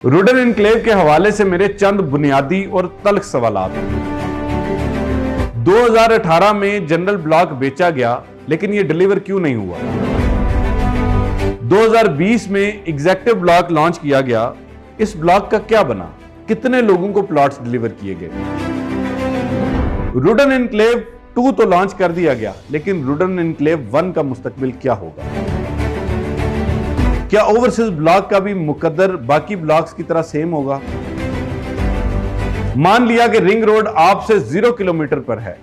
रुडन enclave के हवाले से मेरे चंद बुनियादी और तल्ख सवालात। 2018 में जनरल ब्लॉक बेचा गया, लेकिन यह डिलीवर क्यों नहीं हुआ? 2020 में एग्जेक्टिव ब्लॉक लॉन्च किया गया, इस ब्लॉक का क्या बना? कितने लोगों को प्लॉट्स डिलीवर किए गए? रुडन इनक्लेव 2 तो लॉन्च कर दिया गया, लेकिन रुडन इनक्लेव 1 का मुस्तकबिल क्या होगा? क्या ओवरसीज ब्लॉक का भी मुकद्दर बाकी ब्लॉक्स की तरह सेम होगा? मान लिया कि रिंग रोड आपसे 0 किलोमीटर पर है,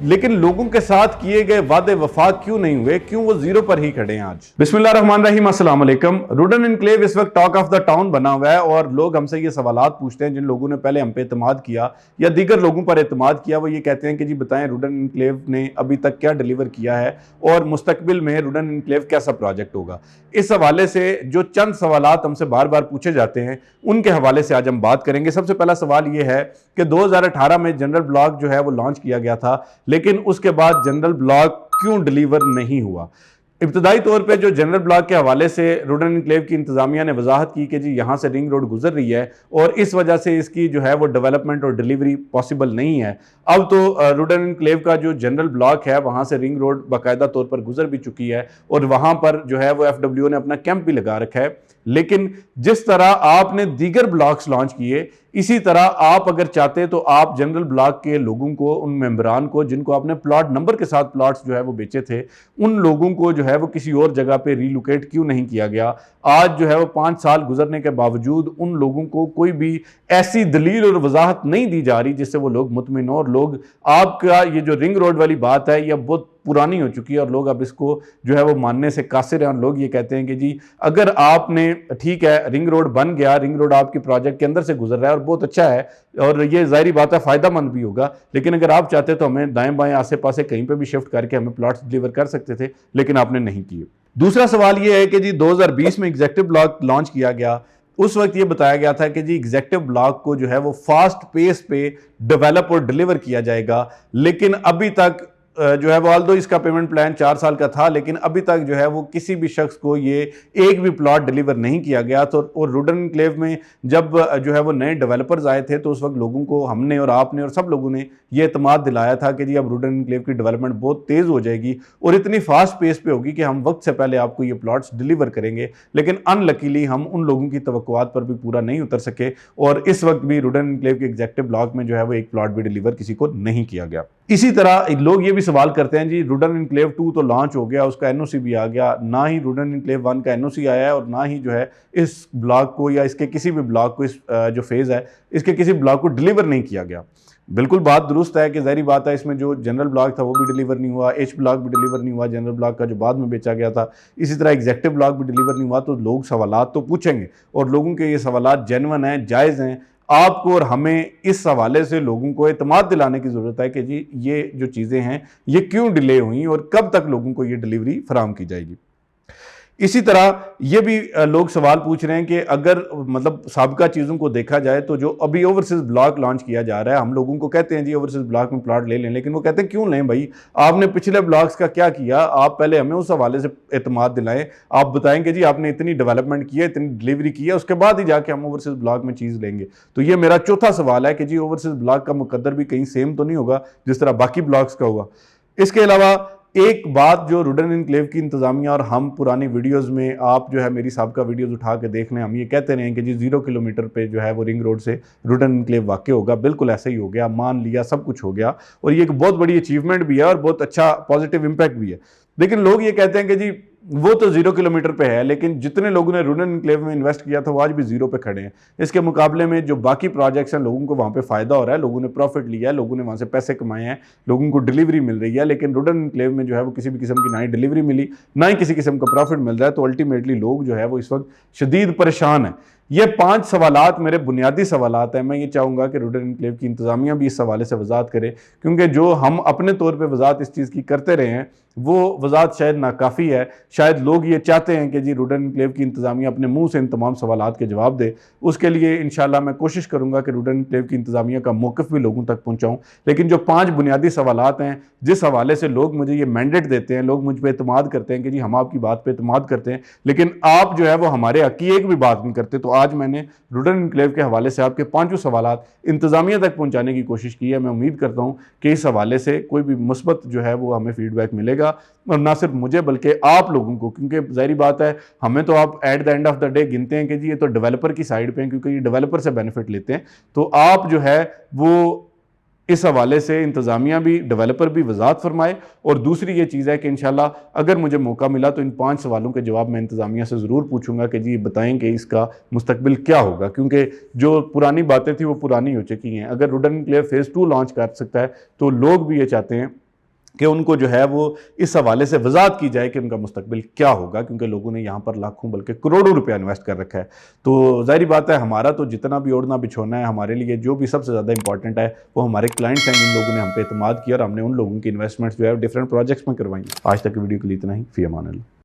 लेकिन लोगों के साथ किए गए वादे वफा क्यों नहीं हुए? क्यों वो 0 पर ही खड़े हैं आज? बिस्मिल्लाहिर्रहमानिर्रहीम, अस्सलाम वालेकुम। रुडन इनक्लेव इस वक्त टॉक ऑफ द टाउन बना हुआ है और लोग हमसे ये सवालात पूछते हैं। जिन लोगों ने पहले हम पे एतमाद किया या दीगर लोगों पर एतमाद किया, वो ये कहते हैं कि जी बताएं रुडन इनक्लेव ने अभी तक क्या डिलीवर किया है और मुस्तकबिल में रुडन इनक्लेव कैसा प्रोजेक्ट होगा। इस हवाले से जो चंद सवालात हमसे बार बार पूछे जाते हैं, उनके हवाले से आज हम बात करेंगे। सबसे पहला सवाल ये है कि 2018 में जनरल ब्लॉक जो है वो लॉन्च किया गया था, लेकिन उसके बाद जनरल ब्लॉक क्यों डिलीवर नहीं हुआ? इब्तदाई तौर पे जो जनरल ब्लॉक के हवाले से रुडन इनक्लेव की इंतजामिया ने वजाहत की कि जी यहाँ से रिंग रोड गुजर रही है और इस वजह से इसकी जो है वो डेवलपमेंट और डिलीवरी पॉसिबल नहीं है। अब तो रुडन इनक्लेव का जो जनरल ब्लॉक है वहाँ से रिंग रोड बाकायदा तौर पर गुजर भी चुकी है और वहाँ पर जो है वो FWO ने अपना कैंप भी लगा रखा है। लेकिन जिस तरह आपने दीगर ब्लॉक्स लॉन्च किए, इसी तरह आप अगर चाहते तो आप जनरल ब्लॉक के लोगों को, उन मेंबरान को जिनको आपने प्लॉट नंबर के साथ प्लॉट्स जो है वो बेचे थे, उन लोगों को जो है वो किसी और जगह पे रीलोकेट क्यों नहीं किया गया? आज जो है वो 5 साल गुजरने के बावजूद उन लोगों को कोई भी ऐसी दलील और वजाहत नहीं दी जा रही जिससे वो लोग मुतमिन हो। और लोग, आपका ये जो रिंग रोड वाली बात है, यह बहुत पुरानी हो चुकी है और लोग अब इसको जो है वो मानने से कासिर हैं। और लोग ये कहते हैं कि जी अगर आपने, ठीक है रिंग रोड बन गया, रिंग रोड आपके प्रोजेक्ट के अंदर से गुजर रहा है और बहुत अच्छा है और ये जाहिर बात है फायदा मंद भी होगा, लेकिन अगर आप चाहते तो हमें दाएं बाएं आसे पासे कहीं पे भी शिफ्ट करके हमें प्लॉट्स डिलीवर कर सकते थे, लेकिन आपने नहीं किए। दूसरा सवाल ये है कि जी 2020 में एग्जेक्टिव ब्लॉक लॉन्च किया गया, उस वक्त ये बताया गया था कि जी एग्जेक्टिव ब्लॉक को जो है वो फास्ट पेस पे डेवलप और डिलीवर किया जाएगा, लेकिन अभी तक जो है वो ऑल्दो इसका पेमेंट प्लान 4 साल का था, लेकिन अभी तक जो है वो किसी भी शख्स को ये एक भी प्लॉट डिलीवर नहीं किया गया। तो और रुडन इनक्लेव में जब जो है वो नए डेवलपर्स आए थे तो उस वक्त लोगों को, हमने और आपने और सब लोगों ने ये एतमाद दिलाया था कि जी अब रुडन इनक्लेव की डेवलपमेंट बहुत तेज़ हो जाएगी और इतनी फास्ट पेस पे होगी कि हम वक्त से पहले आपको ये प्लॉट्स डिलीवर करेंगे। लेकिन अनलकीली हम उन लोगों की तवक्कुआत पर भी पूरा नहीं उतर सके और इस वक्त भी रुडन इनक्लेव के एग्जेक्टिव ब्लॉक में जो है वो एक प्लॉट भी डिलीवर किसी को नहीं किया गया। इसी तरह लोग ये भी सवाल करते हैं जी रुडन इनक्लेव 2 तो लॉन्च हो गया, उसका NOC भी आ गया, ना ही रुडन इनक्लेव 1 का NOC आया है और ना ही जो है इस ब्लॉक को या इसके किसी भी ब्लॉक को, इस जो फेज़ है इसके किसी ब्लॉक को डिलीवर नहीं किया गया। बिल्कुल बात दुरुस्त है कि ज़ाहिर बात है इसमें जो जनरल ब्लॉक था वो भी डिलीवर नहीं हुआ, H ब्लॉक भी डिलीवर नहीं हुआ, जनरल ब्लॉक का जो बाद में बेचा गया था, इसी तरह एग्जेक्टिव ब्लॉक भी डिलीवर नहीं हुआ। तो लोग सवालात तो पूछेंगे और लोगों के ये सवालात जेन्युइन हैं, जायज़ हैं। आपको और हमें इस हवाले से लोगों को एतमाद दिलाने की ज़रूरत है कि जी ये जो चीज़ें हैं ये क्यों डिले हुई और कब तक लोगों को ये डिलीवरी फराहम की जाएगी। इसी तरह ये भी लोग सवाल पूछ रहे हैं कि अगर मतलब साबिका चीज़ों को देखा जाए तो जो अभी ओवरसीज ब्लॉक लॉन्च किया जा रहा है, हम लोगों को कहते हैं जी ओवरसीज ब्लॉक में प्लॉट ले लें, लेकिन वो कहते हैं क्यों लें भाई, आपने पिछले ब्लॉक्स का क्या किया? आप पहले हमें उस हवाले से एतमाद दिलाएं, आप बताएं कि जी आपने इतनी डेवलपमेंट की है, इतनी डिलीवरी की है, उसके बाद ही जाके हम ओवरसीज ब्लॉक में चीज़ लेंगे। तो ये मेरा चौथा सवाल है कि जी ओवरसीज ब्लॉक का मुकद्दर भी कहीं सेम तो नहीं होगा जिस तरह बाकी ब्लॉक्स का हुआ। इसके अलावा एक बात जो रुडन इनक्लेव की इंतजामिया और हम पुरानी वीडियोस में, आप जो है मेरी साबिका वीडियोस उठा के देख लें, हम ये कहते रहे हैं कि जी 0 किलोमीटर पे जो है वो रिंग रोड से रुडन इनक्लेव वाक़ होगा। बिल्कुल ऐसे ही हो गया, मान लिया, सब कुछ हो गया और ये एक बहुत बड़ी अचीवमेंट भी है और बहुत अच्छा पॉजिटिव इम्पैक्ट भी है। लेकिन लोग ये कहते हैं कि जी वो तो 0 किलोमीटर पे है, लेकिन जितने लोगों ने रुडन इनक्लेव में इन्वेस्ट किया था वो आज भी 0 पे खड़े हैं। इसके मुकाबले में जो बाकी प्रोजेक्ट्स हैं, लोगों को वहाँ पे फ़ायदा हो रहा है, लोगों ने प्रॉफिट लिया है, लोगों ने वहाँ से पैसे कमाए हैं, लोगों को डिलीवरी मिल रही है, लेकिन रुडन इनक्लेव में जो है वो किसी भी किस्म की ना ही डिलीवरी मिली, ना ही किसी किस्म का प्रॉफिट मिल रहा है। तो अल्टीमेटली लोग जो है वो इस वक्त शदीद परेशान हैं। ये 5 सवालात मेरे बुनियादी सवालात हैं। मैं ये चाहूँगा कि रुडन इनक्लेव की इंतज़ामिया भी इस हवाले से वजाहत करे, क्योंकि जो हम अपने तौर पे वजाहत इस चीज़ की करते रहे हैं वो वजाहत शायद नाकाफ़ी है। शायद लोग ये चाहते हैं कि जी रुडन इनक्लेव की इंतज़ामिया अपने मुंह से इन तमाम सवालात के जवाब दे। उसके लिए इंशाल्लाह मैं कोशिश करूँगा कि रुडन इनक्लेव की इंतज़ामिया का मौक़िफ़ भी लोगों तक पहुँचाऊँ। लेकिन जो 5 बुनियादी सवालात हैं जिस हवाले से लोग मुझे ये मैंडेट देते हैं, लोग मुझ पर एतमाद करते हैं कि जी हम आपकी बात पर एतमाद करते हैं, लेकिन आप जो है वो हमारे हक़ की एक भी बात नहीं करते, तो آج میں نے روڈن انکلیو کے حوالے سے آپ کے 5 سوالات انتظامیہ تک پہنچانے کی کوشش کی ہے۔ میں امید کرتا ہوں کہ اس حوالے سے کوئی بھی مثبت جو ہے وہ ہمیں فیڈ بیک ملے گا، اور نہ صرف مجھے بلکہ آپ لوگوں کو، کیونکہ ظاہری بات ہے ہمیں تو آپ at the end of the day گنتے ہیں کہ جی یہ تو ڈیولپر کی سائڈ پہ ہیں، کیونکہ یہ ڈیولپر سے بینیفٹ لیتے ہیں۔ تو آپ جو ہے وہ اس حوالے سے انتظامیہ بھی، ڈیولپر بھی وضاحت فرمائے۔ اور دوسری یہ چیز ہے کہ انشاءاللہ اگر مجھے موقع ملا تو ان 5 سوالوں کے جواب میں انتظامیہ سے ضرور پوچھوں گا کہ جی بتائیں کہ اس کا مستقبل کیا ہوگا، کیونکہ جو پرانی باتیں تھیں وہ پرانی ہو چکی ہیں۔ اگر روڈن انکلیو فیز 2 لانچ کر سکتا ہے تو لوگ بھی یہ چاہتے ہیں کہ ان کو جو ہے وہ اس حوالے سے وضاحت کی جائے کہ ان کا مستقبل کیا ہوگا، کیونکہ لوگوں نے یہاں پر لاکھوں بلکہ کروڑوں روپیہ انویسٹ کر رکھا ہے۔ تو ظاہری بات ہے ہمارا تو جتنا بھی اوڑھنا بچھونا ہے، ہمارے لیے جو بھی سب سے زیادہ امپورٹنٹ ہے وہ ہمارے کلائنٹس ہیں، جن لوگوں نے ہم پہ اعتماد کیا اور ہم نے ان لوگوں کی انویسٹمنٹس جو ہے ڈفرینٹ پروجیکٹس میں کروائی۔ آج تک کی ویڈیو کے لیے اتنا ہی، فی امان اللہ۔